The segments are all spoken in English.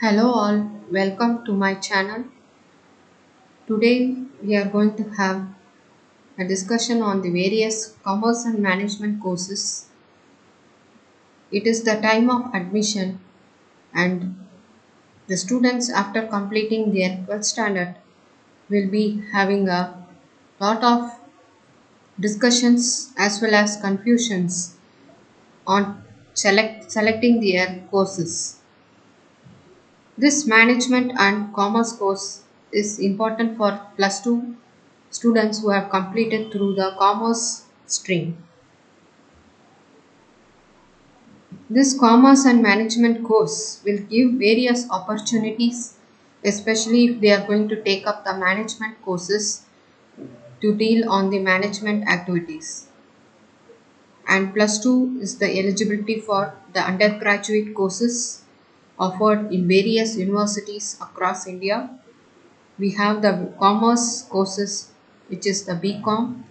Hello all, welcome to my channel. Today we are going to have a discussion on the various commerce and management courses. It is the time of admission and the students after completing their 12th standard will be having a lot of discussions as well as confusions on selecting their courses. This management and commerce course is important for plus 2 students who have completed through the commerce stream. This commerce and management course will give various opportunities, especially if they are going to take up the management courses to deal on the management activities. And plus 2 is the eligibility for the undergraduate courses offered in various universities across India. We have the commerce courses, which is the BCom.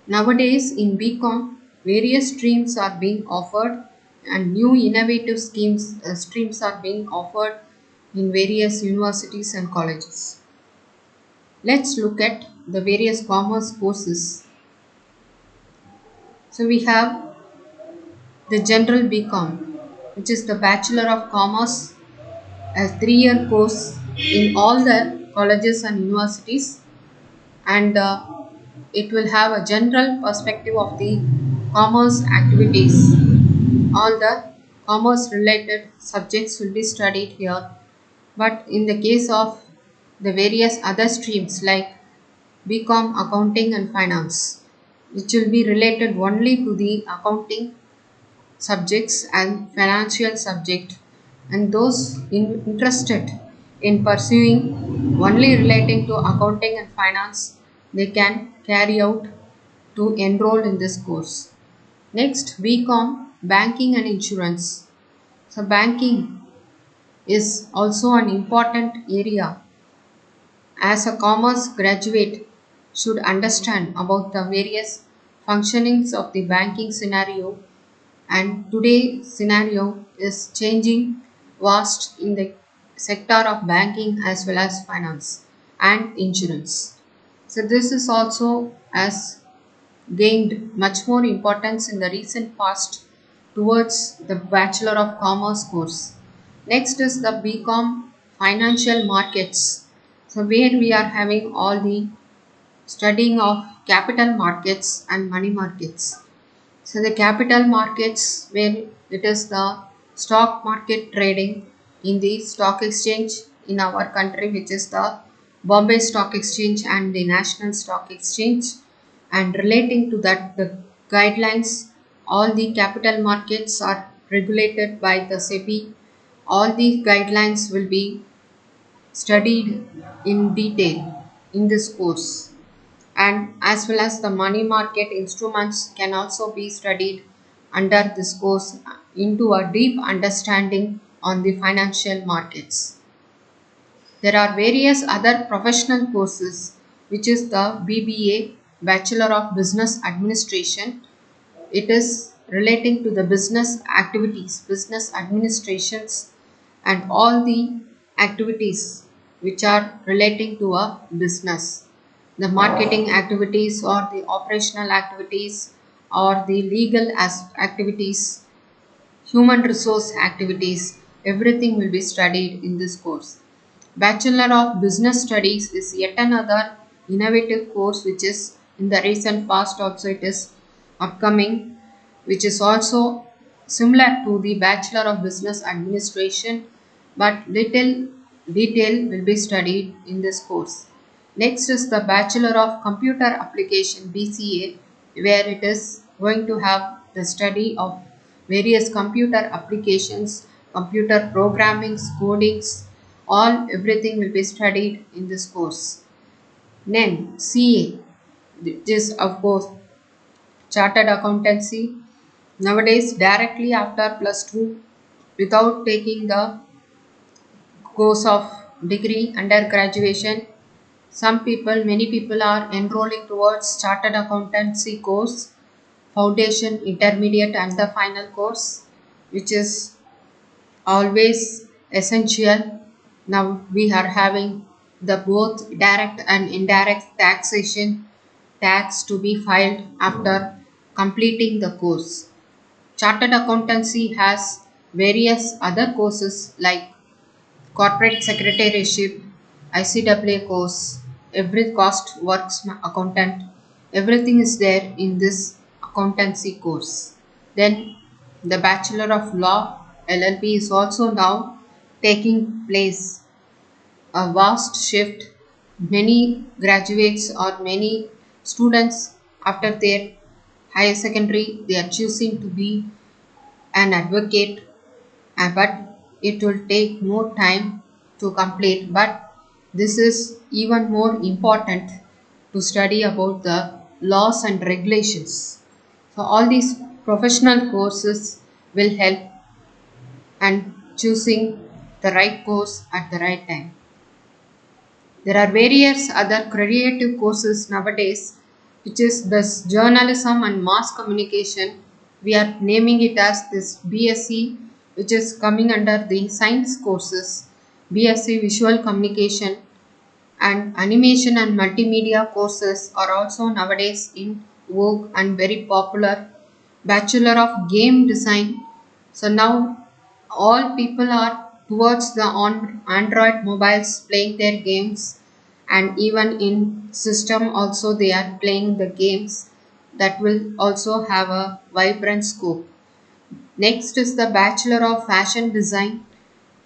Nowadays in BCom, various streams are being offered and new innovative streams are being offered in various universities and colleges. Let's look at the various commerce courses. So we have the general BCom, which is the Bachelor of Commerce, a 3-year course in all the colleges and universities, and it will have a general perspective of the commerce activities. All the commerce related subjects will be studied here, but in the case of the various other streams like BCom accounting and finance, which will be related only to the accounting subjects and financial subject, and those interested in pursuing only relating to accounting and finance, they can carry out to enroll in this course. Next, BCom banking and insurance. So banking is also an important area, as a commerce graduate should understand about the various functionings of the banking scenario, and today scenario is changing vast in the sector of banking as well as finance and insurance. So this is also as gained much more importance in the recent past towards the Bachelor of Commerce course. Next is the BCom Financial Markets. So where we are having all the studying of capital markets and money markets. So the capital markets, where it is the stock market trading in the stock exchange in our country, which is the Bombay Stock Exchange and the National Stock Exchange, and relating to that the guidelines, all the capital markets are regulated by the SEBI. All these guidelines will be studied in detail in this course, and as well as the money market instruments can also be studied under this course into a deep understanding on the financial markets. There are various other professional courses, which is the BBA, Bachelor of Business Administration. It is relating to the business activities, business administrations, and all the activities which are relating to a business. The marketing activities or the operational activities or the legal activities, human resource activities, everything will be studied in this course. Bachelor of Business Studies is yet another innovative course which is in the recent past also it is upcoming, which is also similar to the Bachelor of Business Administration, but little detail will be studied in this course. Next is the Bachelor of Computer Application BCA, where it is going to have the study of various computer applications, computer programming, codings, all everything will be studied in this course. Then CA, which is of course Chartered Accountancy. Nowadays, directly after plus 2, without taking the course of degree under graduation, many people are enrolling towards Chartered Accountancy course, Foundation, Intermediate, and the final course, which is always essential Now we are having the both direct and indirect taxation tax to be filed after completing the course. Chartered accountancy has various other courses like corporate secretarieship, ICWA course, every cost works accountant, everything is there in this accountancy course. Then the Bachelor of Law LLB is also now taking place, a vast shift. Many graduates or many students after their higher secondary they are choosing to be an advocate, but it will take more time to complete. But this is even more important to study about the laws and regulations. So all these professional courses will help and choosing the right course at the right time. There are various other creative courses nowadays, which is this journalism and mass communication. We are naming it as this BSc, which is coming under the science courses, BSc Visual Communication, and animation and multimedia courses are also nowadays in vogue and very popular. Bachelor of Game Design. So now all people are towards the on Android mobiles playing their games, and even in system also they are playing the games that will also have a vibrant scope. Next is the Bachelor of Fashion Design.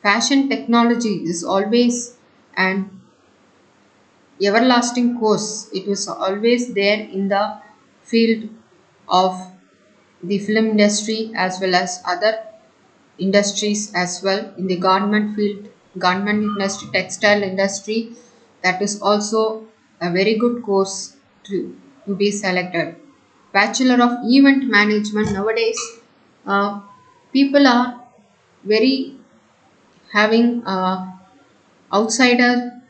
Fashion technology is always an everlasting course. It was always there in the field of the film industry as well as other industries as well, in the garment field, garment industry, textile industry. That is also a very good course to be selected. Bachelor of Event Management. Nowadays people are very having a outsider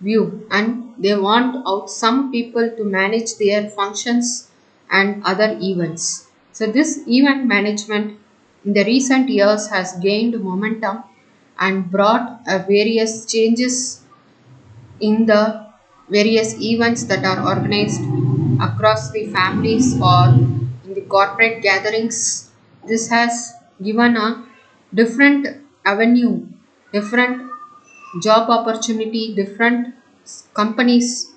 view, and they want out some people to manage their functions and other events. So this event management in the recent years has gained momentum and brought various changes in the various events that are organized across the families or in the corporate gatherings. This has given a different avenue, different job opportunity, different companies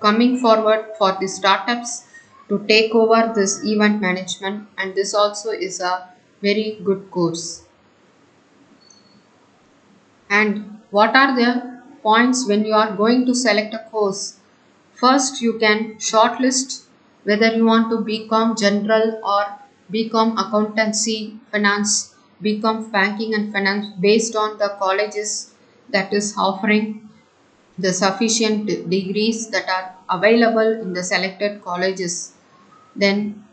coming forward for the startups to take over this event management, and this also is a very good course. And what are the points when you are going to select a course? First, you can shortlist whether you want to BCom general or BCom accountancy, finance, BCom banking and finance based on the colleges that is offering the sufficient degrees that are available in the selected colleges. Then,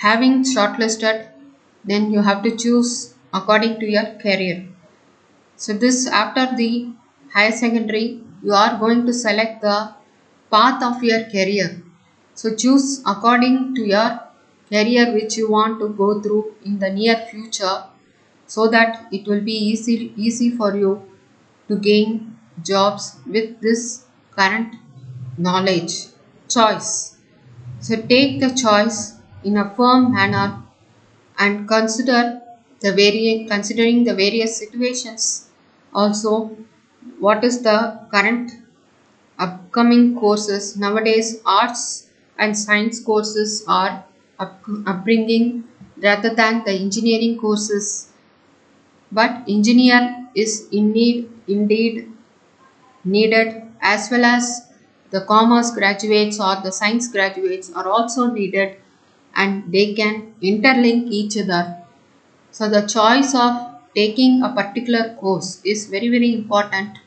having shortlisted, then you have to choose according to your career. So this after the higher secondary, you are going to select the path of your career. So choose according to your career which you want to go through in the near future, so that it will be easy for you to gain jobs with this current knowledge. Choice. So take the choice in a firm manner and considering the various situations. Also, what is the current upcoming courses nowadays? Arts and science courses are upbringing rather than the engineering courses, but engineer is indeed needed, as well as the commerce graduates or the science graduates are also needed, and they can interlink each other. So the choice of taking a particular course is very important.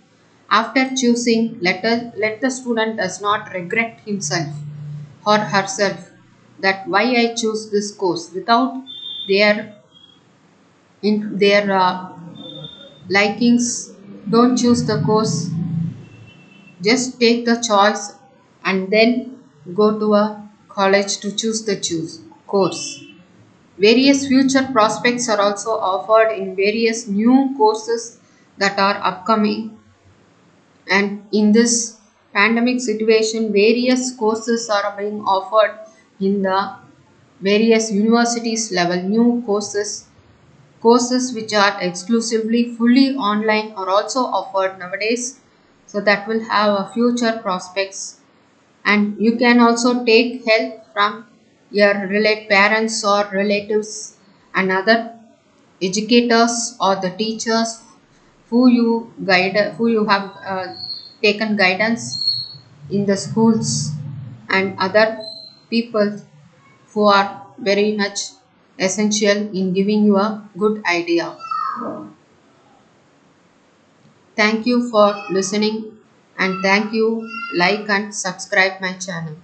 After choosing, let the student does not regret himself or herself that why I choose this course without their in their likings. Don't choose the course, just take the choice and then go to a college to choose the choose course. Various future prospects are also offered in various new courses that are upcoming. And in this pandemic situation, various courses are being offered in the various universities level. New courses which are exclusively fully online are also offered nowadays, so that will have a future prospects. And you can also take help from your parents or relatives and other educators or the teachers who you have taken guidance in the schools, and other people who are very much essential in giving you a good idea. Thank you for listening, and thank you, like and subscribe my channel.